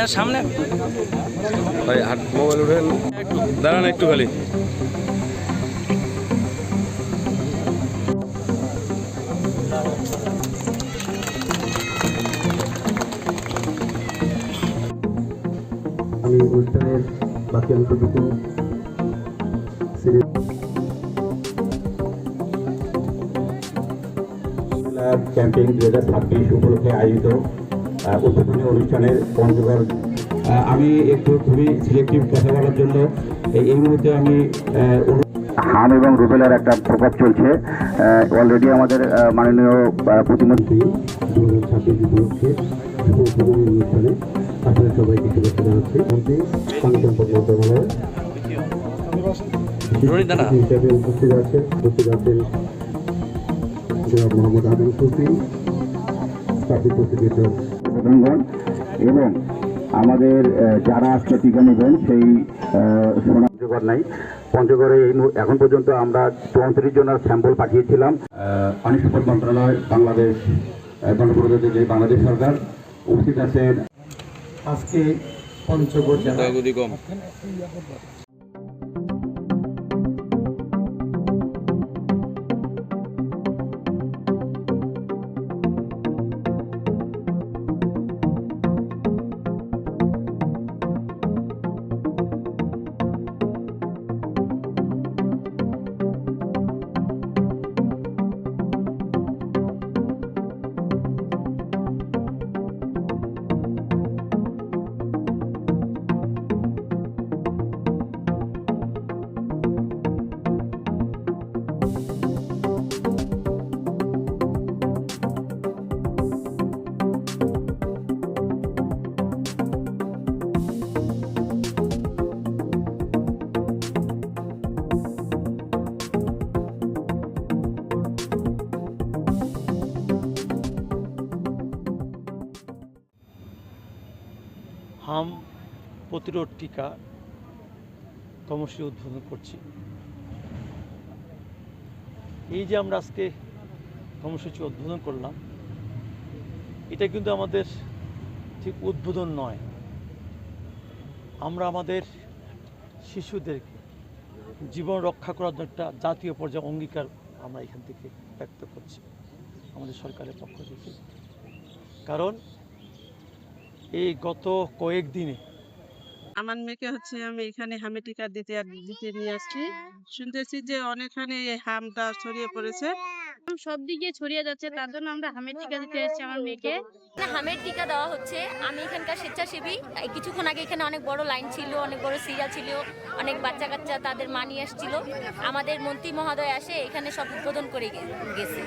ভাইয়া সামনে ভাই হাত মোবাইল উঠেন, দাঁড়ান একটু খালি। আমি অনুষ্ঠানের বাকি অংশটুকু ক্যাম্পেইন 2026 উপলক্ষে আয়োজিত উদ্বোধনী অনুষ্ঠানের পঞ্চগড়। আমি একটু খুবই সিলেক্টিভ কথা বলার জন্য এই মুহূর্তে আমি হাম এবং রুবেলার একটা প্রকোপ চলছে। অলরেডি আমাদের মাননীয় প্রতিমন্ত্রী 2026 উপলক্ষে উদ্বোধনী অনুষ্ঠানে আপনাদের সবাইকে শুভেচ্ছা জানাচ্ছি। মন্ত্রী পানি সম্পদ মন্ত্রণালয় হিসাবে উপস্থিত আছেন জনাব মোহাম্মদ আদম সুফি, পাবলিক প্রসিকিউটর প্রধানগণ এবং আমাদের যারা আজকে টিকা নেবেন সেই পঞ্চগড় নাই। পঞ্চগড়ে এখন পর্যন্ত আমরা 34 জনের স্যাম্পল পাঠিয়েছিলাম। পানি সম্পদ মন্ত্রণালয়, বাংলাদেশ গণপ্রজাতন্ত্রী বাংলাদেশ সরকার উপস্থিত আছেন। আজকে পঞ্চগড় জেলা হাম প্রতিরোধ টিকা কর্মসূচি উদ্বোধন করছি। এই যে আমরা আজকে কর্মসূচি উদ্বোধন করলাম, এটা কিন্তু আমাদের ঠিক উদ্বোধন নয়। আমরা আমাদের শিশুদেরকে জীবন রক্ষা করার জন্য একটা জাতীয় পর্যায়ে অঙ্গীকার আমরা এখান থেকে ব্যক্ত করছি আমাদের সরকারের পক্ষ থেকে। কারণ এই গত কয়েকদিনে আমার মেয়েকে আমি এখানে হামে টিকা দিতে নিয়ে আসছি। শুনতেছি যে অনেকখানে এই হামটা ছড়িয়ে পড়েছে, সব দিকে ছড়িয়ে যাচ্ছে, তার জন্য আমরা হামের টিকা দিতে এসেছি আমার মেয়েকে। হামের টিকা দেওয়া হচ্ছে। আমি এখানকার স্বেচ্ছাসেবী। কিছুক্ষণ আগে এখানে অনেক বড় লাইন ছিল, অনেক বড় সিরিয়াল ছিল, অনেক বাচ্চা কাচ্চা তাদের মা নিয়ে আসছিল। আমাদের মন্ত্রী মহোদয় আসে এখানে সব উদ্বোধন করে গেছে।